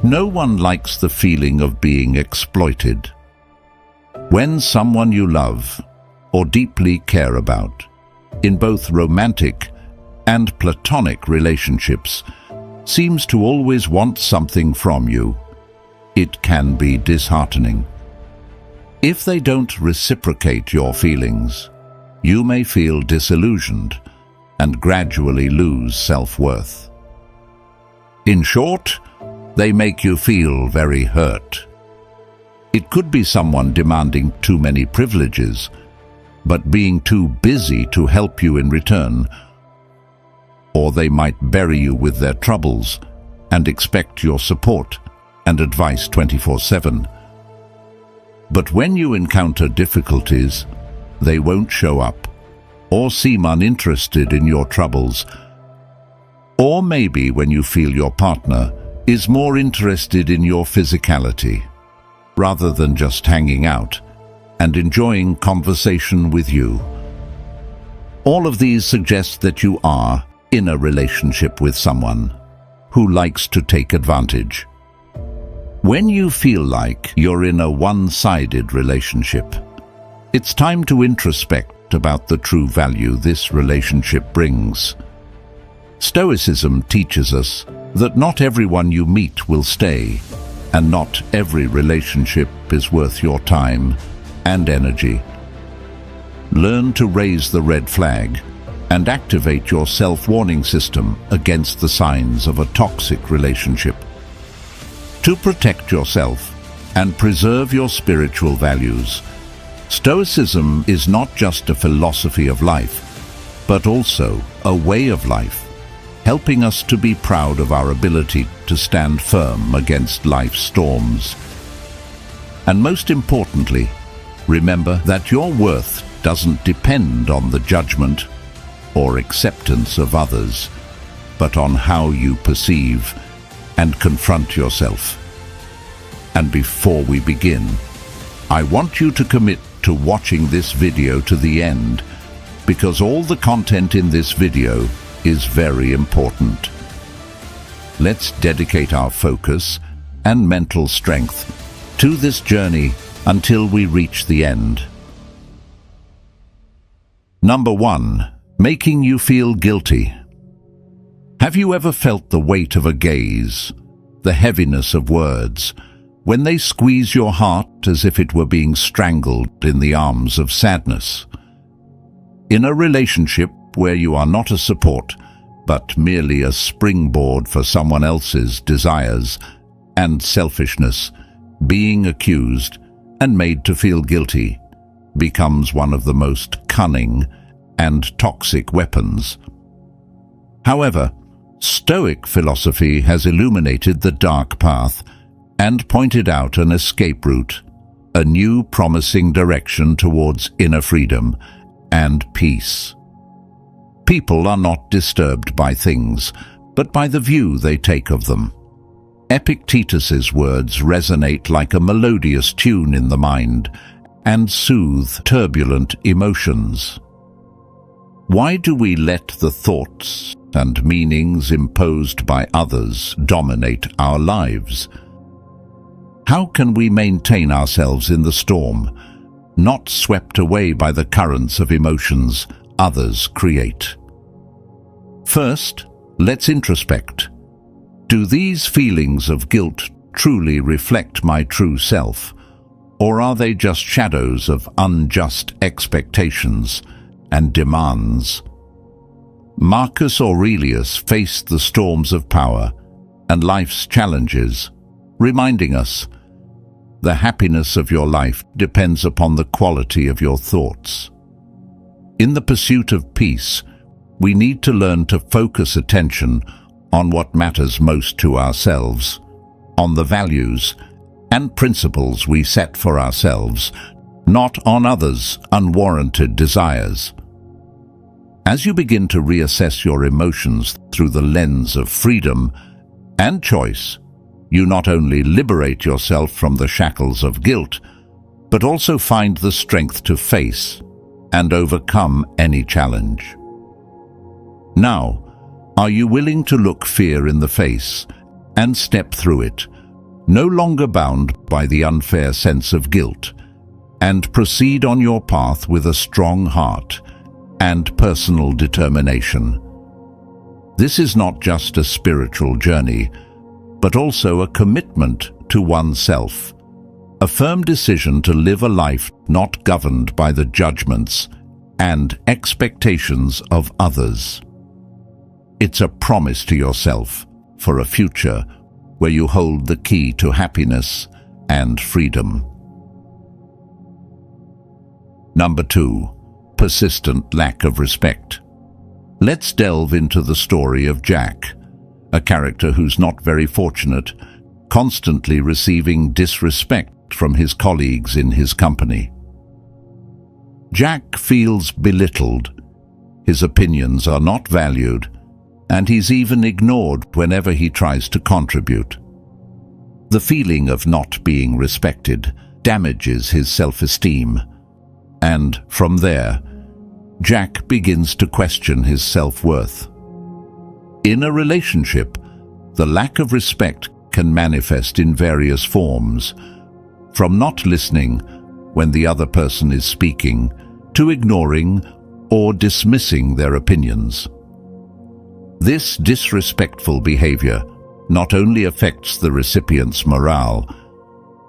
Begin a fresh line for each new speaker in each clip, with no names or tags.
No one likes the feeling of being exploited. When someone you love or deeply care about, in both romantic and platonic relationships, seems to always want something from you, it can be disheartening. If they don't reciprocate your feelings, you may feel disillusioned and gradually lose self-worth. In short, they make you feel very hurt. It could be someone demanding too many privileges, but being too busy to help you in return. Or they might bury you with their troubles and expect your support and advice 24/7. But when you encounter difficulties, they won't show up or seem uninterested in your troubles. Or maybe when you feel your partner is more interested in your physicality, rather than just hanging out and enjoying conversation with you. All of these suggest that you are in a relationship with someone who likes to take advantage. When you feel like you're in a one-sided relationship, it's time to introspect about the true value this relationship brings. Stoicism teaches us that not everyone you meet will stay, and not every relationship is worth your time and energy. Learn to raise the red flag and activate your self-warning system against the signs of a toxic relationship. To protect yourself and preserve your spiritual values, Stoicism is not just a philosophy of life, but also a way of life, helping us to be proud of our ability to stand firm against life's storms. And most importantly, remember that your worth doesn't depend on the judgment or acceptance of others, but on how you perceive and confront yourself. And before we begin, I want you to commit to watching this video to the end, because all the content in this video is very important. Let's dedicate our focus and mental strength to this journey until we reach the end. Number 1. Making you feel guilty. Have you ever felt the weight of a gaze, the heaviness of words, when they squeeze your heart as if it were being strangled in the arms of sadness? In a relationship where you are not a support, but merely a springboard for someone else's desires and selfishness, being accused and made to feel guilty becomes one of the most cunning and toxic weapons. However, Stoic philosophy has illuminated the dark path and pointed out an escape route, a new promising direction towards inner freedom and peace. People are not disturbed by things, but by the view they take of them. Epictetus's words resonate like a melodious tune in the mind and soothe turbulent emotions. Why do we let the thoughts and meanings imposed by others dominate our lives? How can we maintain ourselves in the storm, not swept away by the currents of emotions others create? First, let's introspect. Do these feelings of guilt truly reflect my true self, or are they just shadows of unjust expectations and demands? Marcus Aurelius faced the storms of power and life's challenges, reminding us, the happiness of your life depends upon the quality of your thoughts. In the pursuit of peace, we need to learn to focus attention on what matters most to ourselves, on the values and principles we set for ourselves, not on others' unwarranted desires. As you begin to reassess your emotions through the lens of freedom and choice, you not only liberate yourself from the shackles of guilt, but also find the strength to face and overcome any challenge. Now, are you willing to look fear in the face and step through it, no longer bound by the unfair sense of guilt, and proceed on your path with a strong heart and personal determination. This is not just a spiritual journey, but also a commitment to oneself, a firm decision to live a life not governed by the judgments and expectations of others. It's a promise to yourself for a future where you hold the key to happiness and freedom. Number 2. Persistent lack of respect. Let's delve into the story of Jack, a character who's not very fortunate, constantly receiving disrespect from his colleagues in his company. Jack feels belittled, his opinions are not valued, and he's even ignored whenever he tries to contribute. The feeling of not being respected damages his self-esteem, and from there, Jack begins to question his self-worth. In a relationship, the lack of respect can manifest in various forms, from not listening when the other person is speaking, to ignoring or dismissing their opinions. This disrespectful behavior not only affects the recipient's morale,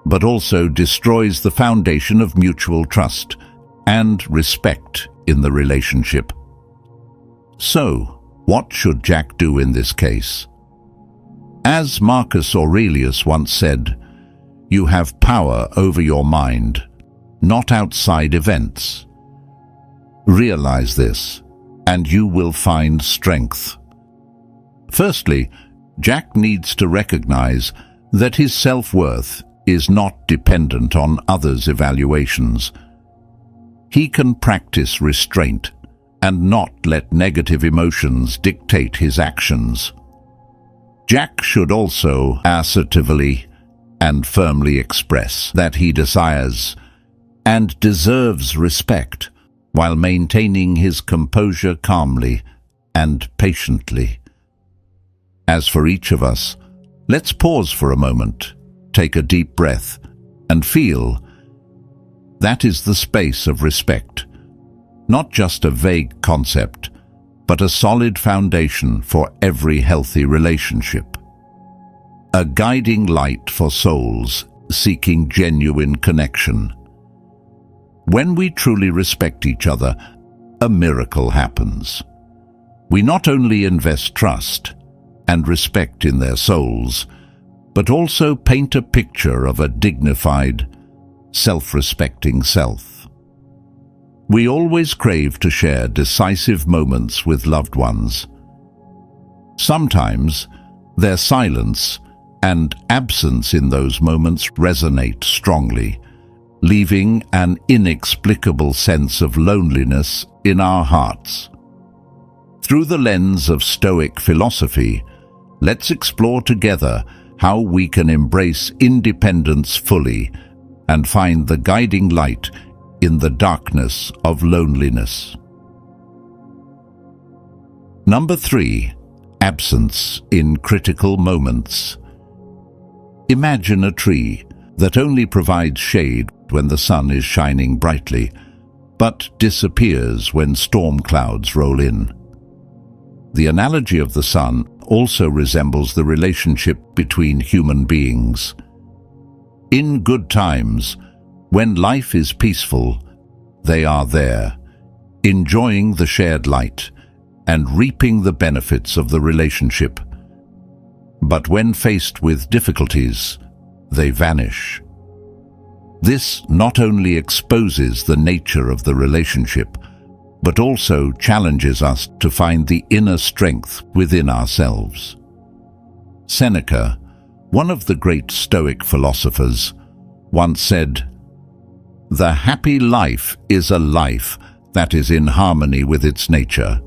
but also destroys the foundation of mutual trust and respect in the relationship. So, what should Jack do in this case? As Marcus Aurelius once said, "You have power over your mind, not outside events." Realize this, and you will find strength. Firstly, Jack needs to recognize that his self-worth is not dependent on others' evaluations. He can practice restraint and not let negative emotions dictate his actions. Jack should also assertively and firmly express that he desires and deserves respect while maintaining his composure calmly and patiently. As for each of us, let's pause for a moment, take a deep breath, and feel. That is the space of respect, not just a vague concept, but a solid foundation for every healthy relationship. A guiding light for souls seeking genuine connection. When we truly respect each other, a miracle happens. We not only invest trust and respect in their souls, but also paint a picture of a dignified, self-respecting self. We always crave to share decisive moments with loved ones. Sometimes, their silence and absence in those moments resonate strongly, leaving an inexplicable sense of loneliness in our hearts. Through the lens of Stoic philosophy, let's explore together how we can embrace independence fully and find the guiding light in the darkness of loneliness. Number 3. Absence in critical moments. Imagine a tree that only provides shade when the sun is shining brightly, but disappears when storm clouds roll in. The analogy of the sun also resembles the relationship between human beings. In good times, when life is peaceful, they are there, enjoying the shared light and reaping the benefits of the relationship. But when faced with difficulties, they vanish. This not only exposes the nature of the relationship, but also challenges us to find the inner strength within ourselves. Seneca, one of the great Stoic philosophers, once said, "The happy life is a life that is in harmony with its nature."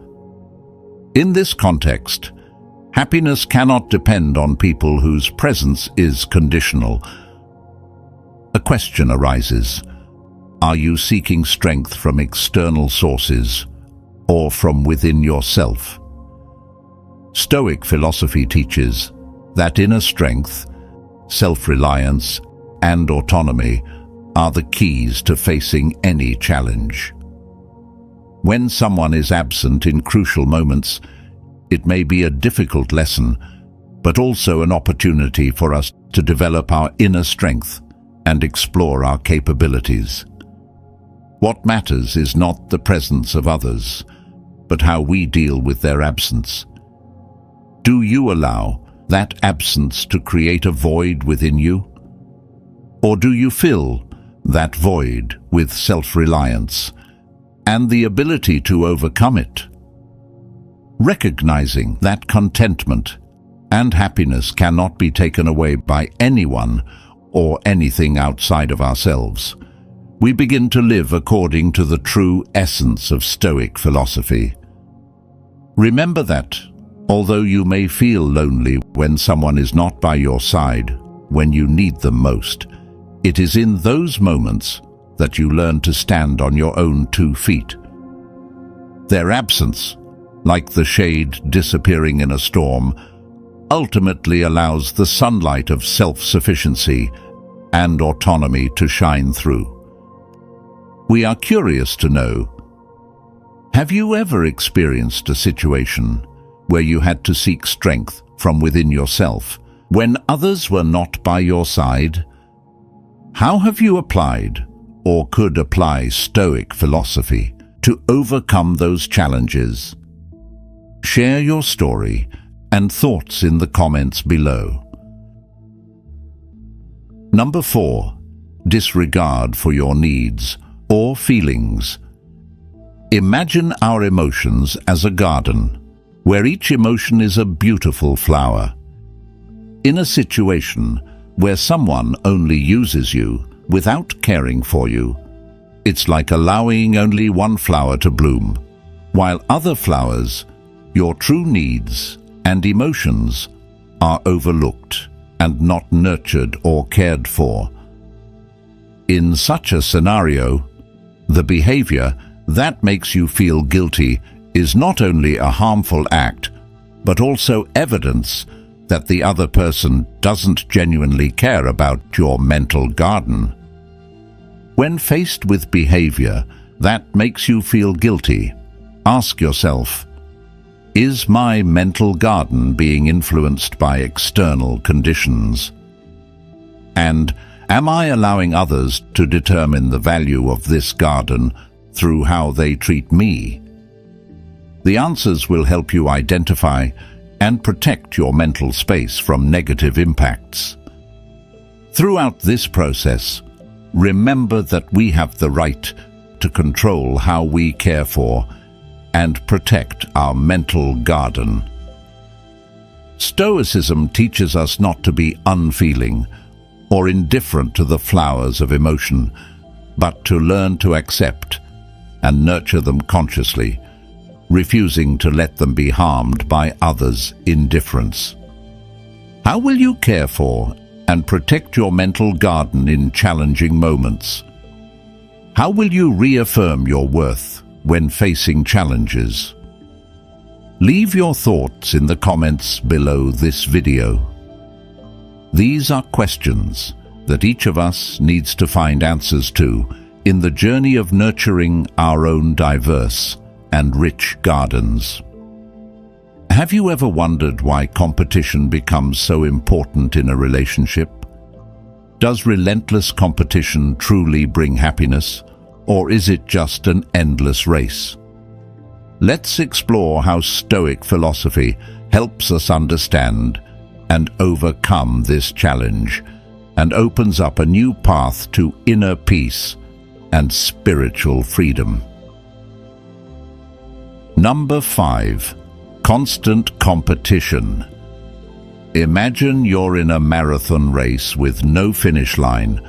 In this context, happiness cannot depend on people whose presence is conditional. A question arises: are you seeking strength from external sources or from within yourself? Stoic philosophy teaches that inner strength, self-reliance, and autonomy are the keys to facing any challenge. When someone is absent in crucial moments, it may be a difficult lesson, but also an opportunity for us to develop our inner strength and explore our capabilities. What matters is not the presence of others, but how we deal with their absence. Do you allow that absence to create a void within you? Or do you fill that void with self-reliance and the ability to overcome it? Recognizing that contentment and happiness cannot be taken away by anyone or anything outside of ourselves, we begin to live according to the true essence of Stoic philosophy. Remember that, although you may feel lonely when someone is not by your side when you need them most, it is in those moments that you learn to stand on your own 2 feet. Their absence, like the shade disappearing in a storm, ultimately allows the sunlight of self-sufficiency and autonomy to shine through. We are curious to know, have you ever experienced a situation where you had to seek strength from within yourself when others were not by your side? How have you applied or could apply Stoic philosophy to overcome those challenges? Share your story and thoughts in the comments below. Number 4. Disregard for your needs or feelings. Imagine our emotions as a garden, where each emotion is a beautiful flower. In a situation where someone only uses you without caring for you, it's like allowing only one flower to bloom, while other flowers, your true needs and emotions, are overlooked and not nurtured or cared for. In such a scenario, the behavior that makes you feel guilty is not only a harmful act, but also evidence that the other person doesn't genuinely care about your mental garden. When faced with behavior that makes you feel guilty, ask yourself, is my mental garden being influenced by external conditions? And am I allowing others to determine the value of this garden through how they treat me? The answers will help you identify and protect your mental space from negative impacts. Throughout this process, remember that we have the right to control how we care for and protect our mental garden. Stoicism teaches us not to be unfeeling or indifferent to the flowers of emotion, but to learn to accept and nurture them consciously, refusing to let them be harmed by others' indifference. How will you care for and protect your mental garden in challenging moments? How will you reaffirm your worth when facing challenges? Leave your thoughts in the comments below this video. These are questions that each of us needs to find answers to in the journey of nurturing our own diverse and rich gardens. Have you ever wondered why competition becomes so important in a relationship? Does relentless competition truly bring happiness, or is it just an endless race? Let's explore how Stoic philosophy helps us understand and overcome this challenge, and opens up a new path to inner peace and spiritual freedom. Number 5. Constant competition. Imagine you're in a marathon race with no finish line.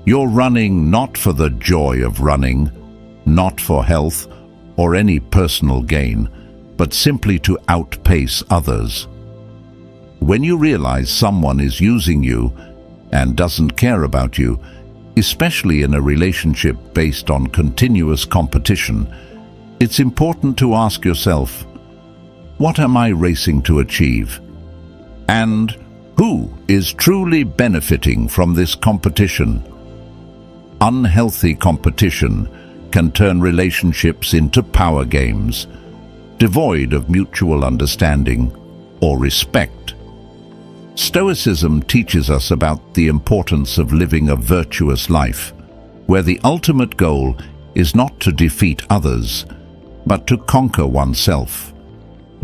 You're running not for the joy of running, not for health or any personal gain, but simply to outpace others. When you realize someone is using you and doesn't care about you, especially in a relationship based on continuous competition, it's important to ask yourself, what am I racing to achieve? And Who is truly benefiting from this competition? Unhealthy competition can turn relationships into power games, devoid of mutual understanding or respect. Stoicism teaches us about the importance of living a virtuous life, where the ultimate goal is not to defeat others, but to conquer oneself,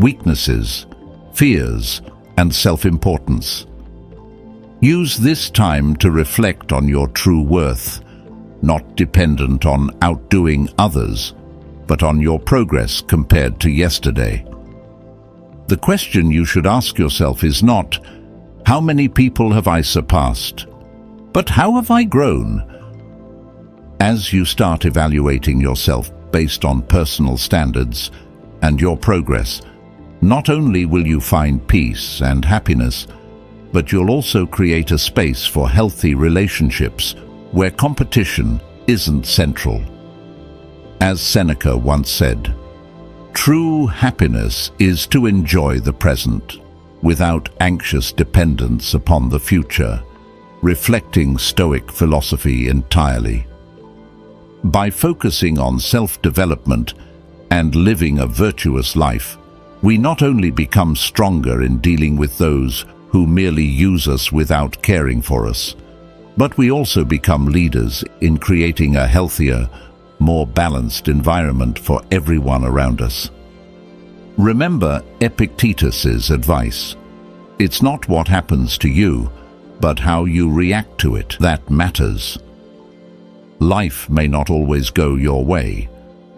weaknesses, fears, and self-importance. Use this time to reflect on your true worth, not dependent on outdoing others, but on your progress compared to yesterday. The question you should ask yourself is not, how many people have I surpassed, but how have I grown? As you start evaluating yourself based on personal standards and your progress, not only will you find peace and happiness, but you'll also create a space for healthy relationships where competition isn't central. As Seneca once said, "True happiness is to enjoy the present, without anxious dependence upon the future," reflecting Stoic philosophy entirely. By focusing on self-development and living a virtuous life, we not only become stronger in dealing with those who merely use us without caring for us, but we also become leaders in creating a healthier, more balanced environment for everyone around us. Remember Epictetus's advice. It's not what happens to you, but how you react to it that matters. Life may not always go your way,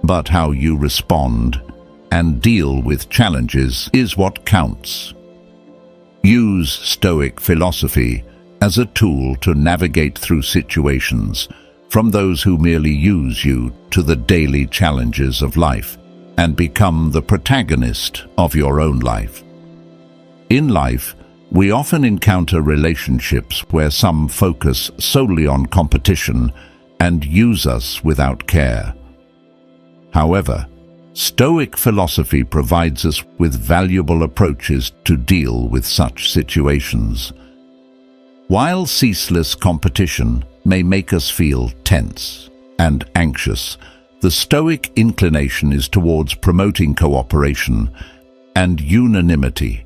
but how you respond and deal with challenges is what counts. Use Stoic philosophy as a tool to navigate through situations, from those who merely use you to the daily challenges of life, and become the protagonist of your own life. In life, we often encounter relationships where some focus solely on competition and use us without care. However, Stoic philosophy provides us with valuable approaches to deal with such situations. While ceaseless competition may make us feel tense and anxious, the Stoic inclination is towards promoting cooperation and unanimity.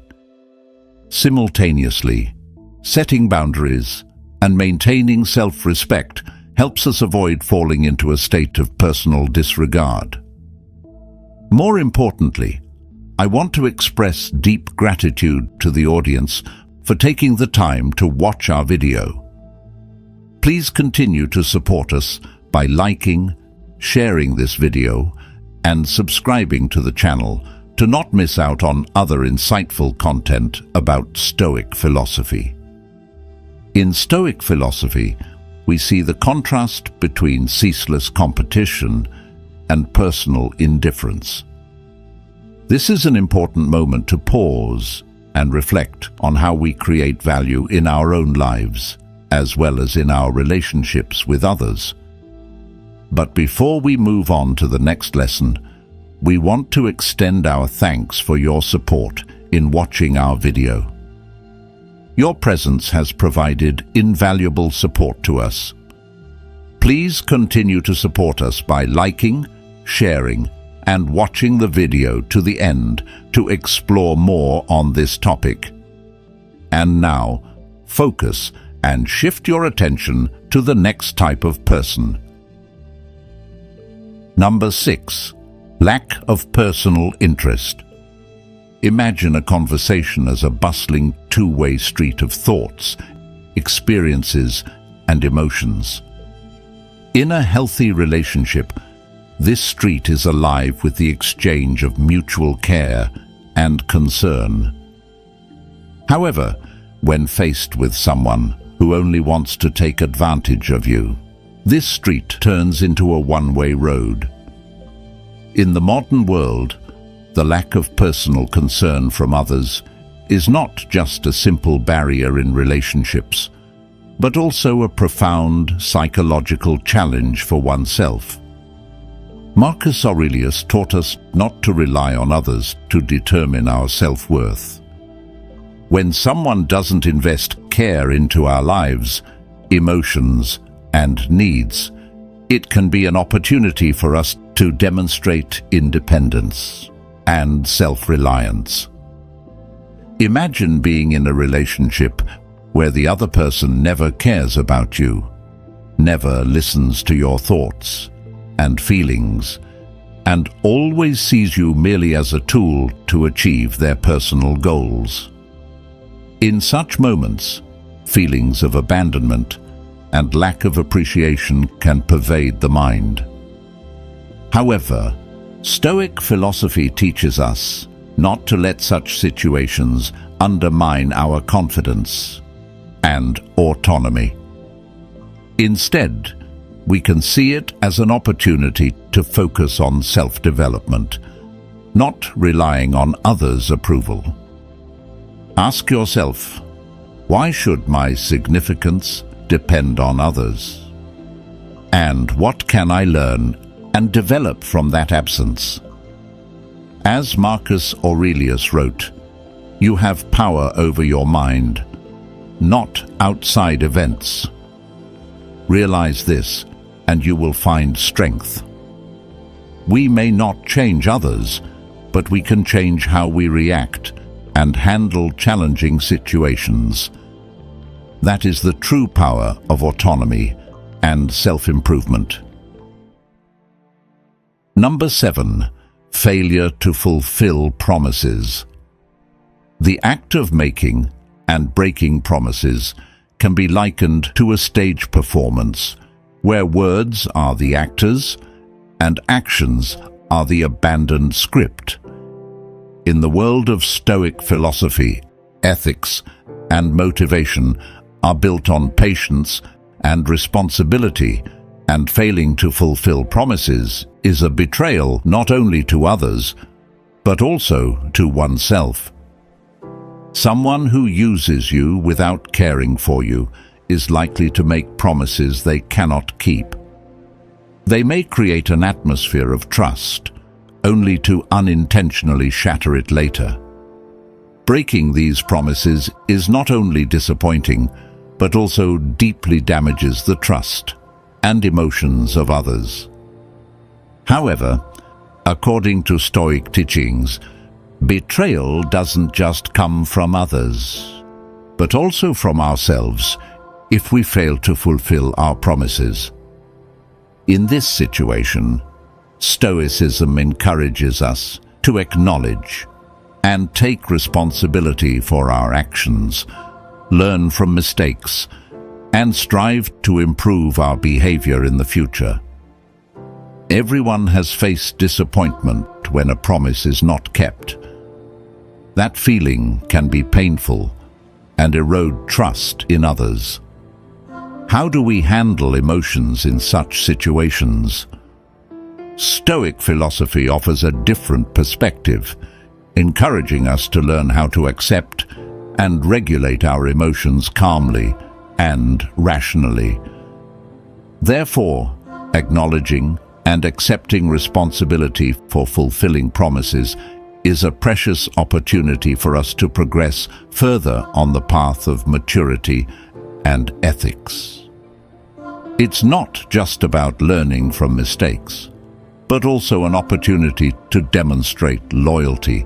Simultaneously, setting boundaries and maintaining self-respect helps us avoid falling into a state of personal disregard. More importantly, I want to express deep gratitude to the audience for taking the time to watch our video. Please continue to support us by liking, sharing this video, and subscribing to the channel to not miss out on other insightful content about Stoic philosophy. In Stoic philosophy, we see the contrast between ceaseless competition and personal indifference. This is an important moment to pause and reflect on how we create value in our own lives, as well as in our relationships with others. But before we move on to the next lesson, we want to extend our thanks for your support in watching our video. Your presence has provided invaluable support to us. Please continue to support us by liking, sharing, and watching the video to the end to explore more on this topic. And now, focus and shift your attention to the next type of person. Number 6. Lack of personal interest. Imagine a conversation as a bustling two-way street of thoughts, experiences, and emotions. In a healthy relationship, this street is alive with the exchange of mutual care and concern. However, when faced with someone who only wants to take advantage of you, this street turns into a one-way road. In the modern world, the lack of personal concern from others is not just a simple barrier in relationships, but also a profound psychological challenge for oneself. Marcus Aurelius taught us not to rely on others to determine our self-worth. When someone doesn't invest care into our lives, emotions, and needs, it can be an opportunity for us to demonstrate independence and self-reliance. Imagine being in a relationship where the other person never cares about you, never listens to your thoughts and feelings, and always sees you merely as a tool to achieve their personal goals. In such moments, feelings of abandonment and lack of appreciation can pervade the mind. However, Stoic philosophy teaches us not to let such situations undermine our confidence and autonomy. Instead, we can see it as an opportunity to focus on self-development, not relying on others' approval. Ask yourself, why should my significance depend on others? And what can I learn and develop from that absence? As Marcus Aurelius wrote, you have power over your mind, not outside events. Realize this, and you will find strength. We may not change others, but we can change how we react and handle challenging situations. That is the true power of autonomy and self-improvement. Number 7. Failure to fulfill promises. The act of making and breaking promises can be likened to a stage performance, where words are the actors and actions are the abandoned script. In the world of Stoic philosophy, ethics and motivation are built on patience and responsibility, and failing to fulfill promises is a betrayal not only to others, but also to oneself. Someone who uses you without caring for you is likely to make promises they cannot keep. They may create an atmosphere of trust, only to unintentionally shatter it later. Breaking these promises is not only disappointing, but also deeply damages the trust and emotions of others. However, according to Stoic teachings, betrayal doesn't just come from others, but also from ourselves if we fail to fulfill our promises. In this situation, Stoicism encourages us to acknowledge and take responsibility for our actions, learn from mistakes, and strive to improve our behavior in the future. Everyone has faced disappointment when a promise is not kept. That feeling can be painful and erode trust in others. How do we handle emotions in such situations? Stoic philosophy offers a different perspective, encouraging us to learn how to accept and regulate our emotions calmly and rationally. Therefore, acknowledging and accepting responsibility for fulfilling promises is a precious opportunity for us to progress further on the path of maturity and ethics. It's not just about learning from mistakes, but also an opportunity to demonstrate loyalty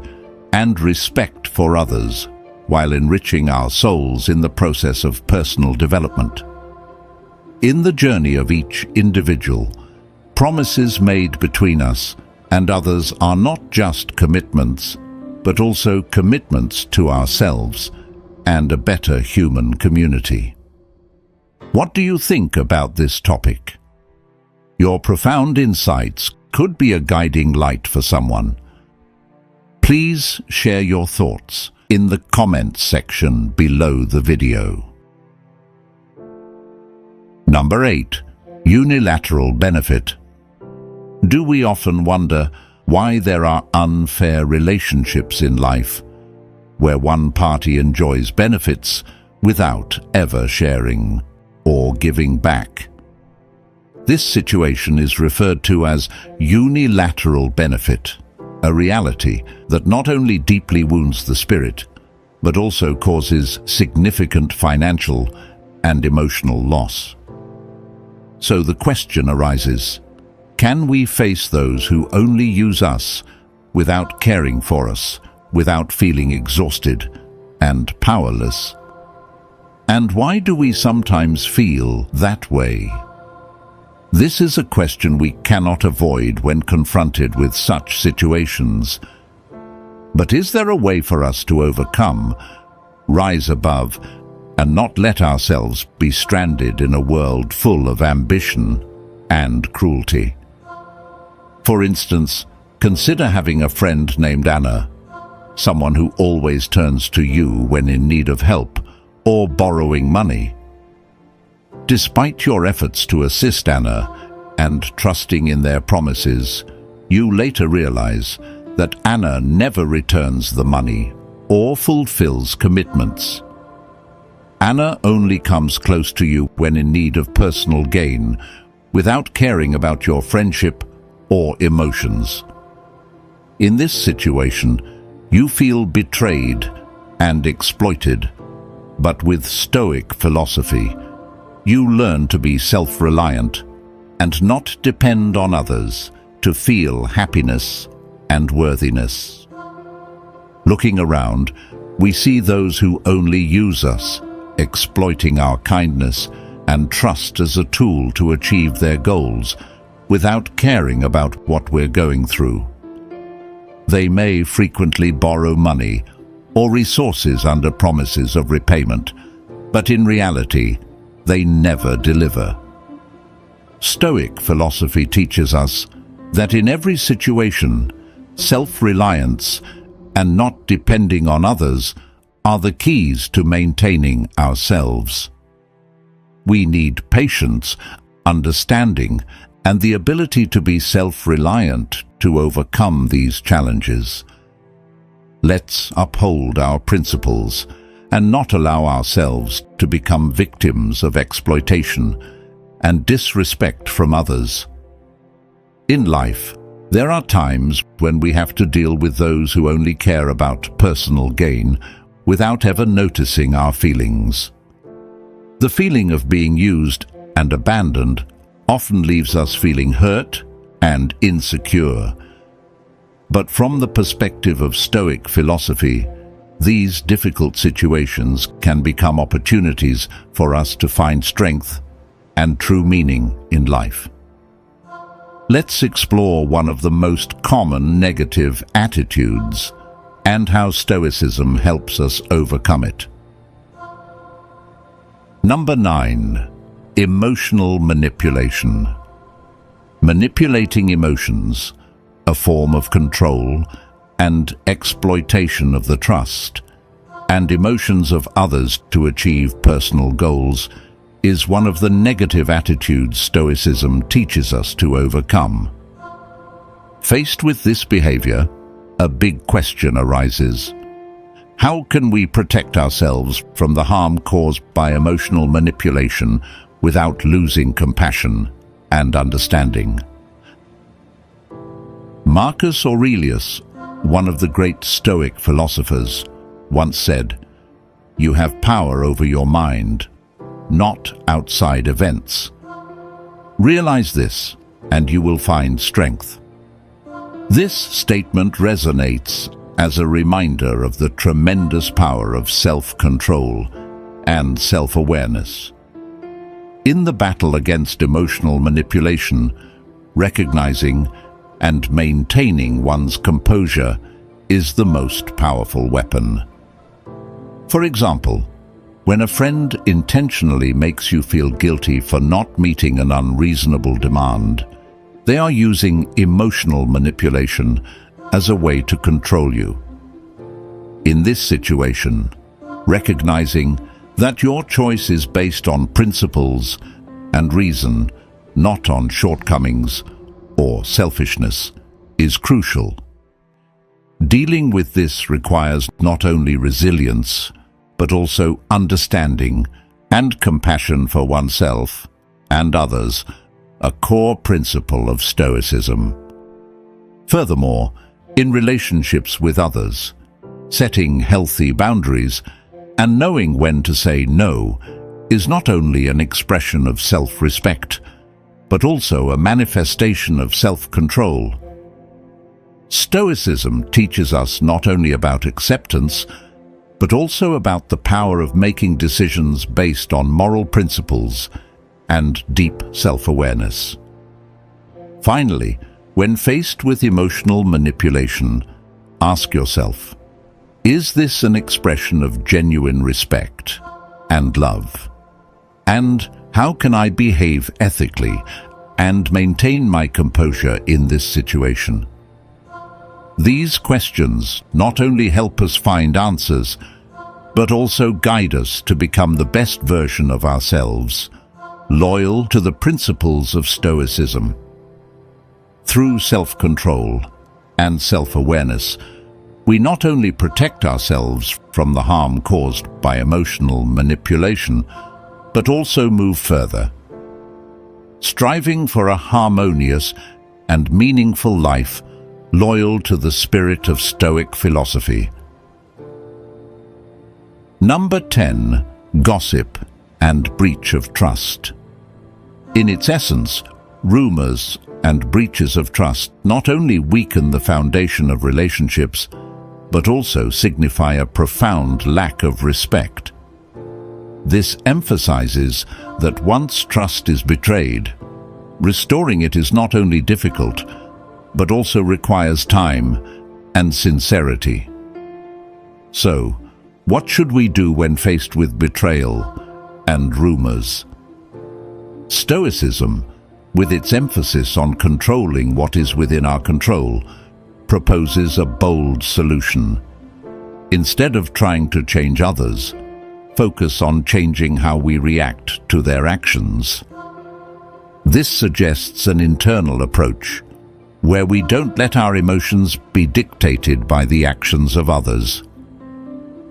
and respect for others while enriching our souls in the process of personal development. In the journey of each individual, promises made between us and others are not just commitments, but also commitments to ourselves and a better human community. What do you think about this topic? Your profound insights could be a guiding light for someone. Please share your thoughts in the comments section below the video. Number 8. Unilateral benefit. Do we often wonder why there are unfair relationships in life, where one party enjoys benefits without ever sharing or giving back? This situation is referred to as unilateral benefit, a reality that not only deeply wounds the spirit, but also causes significant financial and emotional loss. So the question arises, can we face those who only use us without caring for us, without feeling exhausted and powerless? And why do we sometimes feel that way? This is a question we cannot avoid when confronted with such situations. But is there a way for us to overcome, rise above, and not let ourselves be stranded in a world full of ambition and cruelty? For instance, consider having a friend named Anna, someone who always turns to you when in need of help or borrowing money. Despite your efforts to assist Anna and trusting in their promises, you later realize that Anna never returns the money or fulfills commitments. Anna only comes close to you when in need of personal gain, without caring about your friendship or emotions. In this situation, you feel betrayed and exploited, but with Stoic philosophy, you learn to be self-reliant and not depend on others to feel happiness and worthiness. Looking around, we see those who only use us, exploiting our kindness and trust as a tool to achieve their goals, without caring about what we're going through. They may frequently borrow money or resources under promises of repayment, but in reality, they never deliver. Stoic philosophy teaches us that in every situation, self-reliance and not depending on others are the keys to maintaining ourselves. We need patience, understanding, and the ability to be self-reliant to overcome these challenges. Let's uphold our principles and not allow ourselves to become victims of exploitation and disrespect from others. In life, there are times when we have to deal with those who only care about personal gain without ever noticing our feelings. The feeling of being used and abandoned often leaves us feeling hurt and insecure. But from the perspective of Stoic philosophy, these difficult situations can become opportunities for us to find strength and true meaning in life. Let's explore one of the most common negative attitudes and how Stoicism helps us overcome it. Number 9. Emotional manipulation. Manipulating emotions, a form of control and exploitation of the trust and emotions of others to achieve personal goals, is one of the negative attitudes Stoicism teaches us to overcome. Faced with this behavior, a big question arises. How can we protect ourselves from the harm caused by emotional manipulation without losing compassion and understanding? Marcus Aurelius, one of the great Stoic philosophers, once said, "You have power over your mind, not outside events." Realize this, and you will find strength. This statement resonates as a reminder of the tremendous power of self-control and self-awareness. In the battle against emotional manipulation, recognizing and maintaining one's composure is the most powerful weapon. For example, when a friend intentionally makes you feel guilty for not meeting an unreasonable demand, they are using emotional manipulation as a way to control you. In this situation, recognizing that your choice is based on principles and reason, not on shortcomings or selfishness, is crucial. Dealing with this requires not only resilience, but also understanding and compassion for oneself and others, a core principle of Stoicism. Furthermore, in relationships with others, Setting healthy boundaries and knowing when to say no is not only an expression of self-respect, but also a manifestation of self-control. Stoicism teaches us not only about acceptance, but also about the power of making decisions based on moral principles and deep self-awareness. Finally, when faced with emotional manipulation, ask yourself, is this an expression of genuine respect and love? And how can I behave ethically and maintain my composure in this situation? These questions not only help us find answers, but also guide us to become the best version of ourselves, loyal to the principles of Stoicism. Through self-control and self-awareness, we not only protect ourselves from the harm caused by emotional manipulation, but also move further, striving for a harmonious and meaningful life loyal to the spirit of Stoic philosophy. Number 10. Gossip and breach of trust. In its essence, rumors and breaches of trust not only weaken the foundation of relationships, but also signify a profound lack of respect. This emphasizes that once trust is betrayed, restoring it is not only difficult, but also requires time and sincerity. So, what should we do when faced with betrayal and rumors? Stoicism, with its emphasis on controlling what is within our control, proposes a bold solution. Instead of trying to change others, focus on changing how we react to their actions. This suggests an internal approach, where we don't let our emotions be dictated by the actions of others.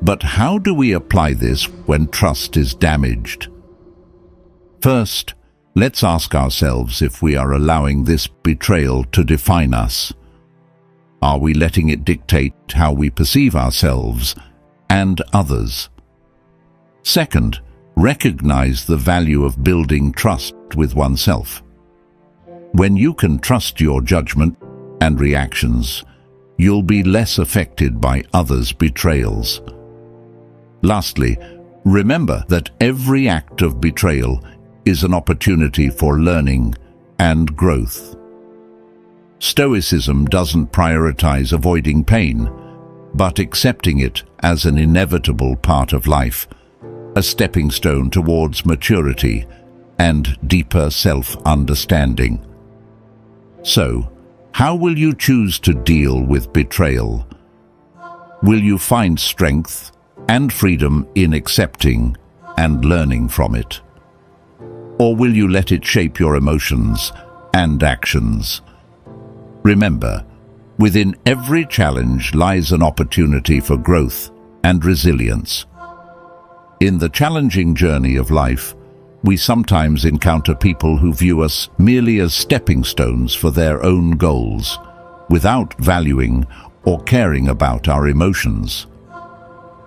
But how do we apply this when trust is damaged? First, let's ask ourselves if we are allowing this betrayal to define us. Are we letting it dictate how we perceive ourselves and others? Second, recognize the value of building trust with oneself. When you can trust your judgment and reactions, you'll be less affected by others' betrayals. Lastly, remember that every act of betrayal is an opportunity for learning and growth. Stoicism doesn't prioritize avoiding pain, but accepting it as an inevitable part of life, a stepping stone towards maturity and deeper self-understanding. So, how will you choose to deal with betrayal? Will you find strength and freedom in accepting and learning from it? Or will you let it shape your emotions and actions? Remember, within every challenge lies an opportunity for growth and resilience. In the challenging journey of life, we sometimes encounter people who view us merely as stepping stones for their own goals, without valuing or caring about our emotions.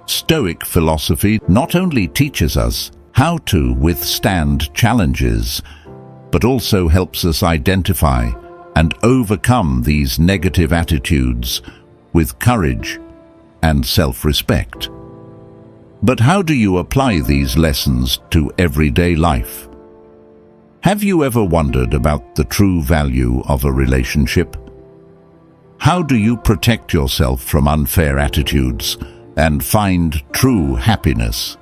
Stoic philosophy not only teaches us how to withstand challenges, but also helps us identify and overcome these negative attitudes with courage and self-respect. But how do you apply these lessons to everyday life? Have you ever wondered about the true value of a relationship? How do you protect yourself from unfair attitudes and find true happiness?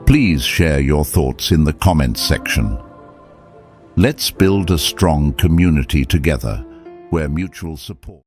Please share your thoughts in the comments section. Let's build a strong community together where mutual support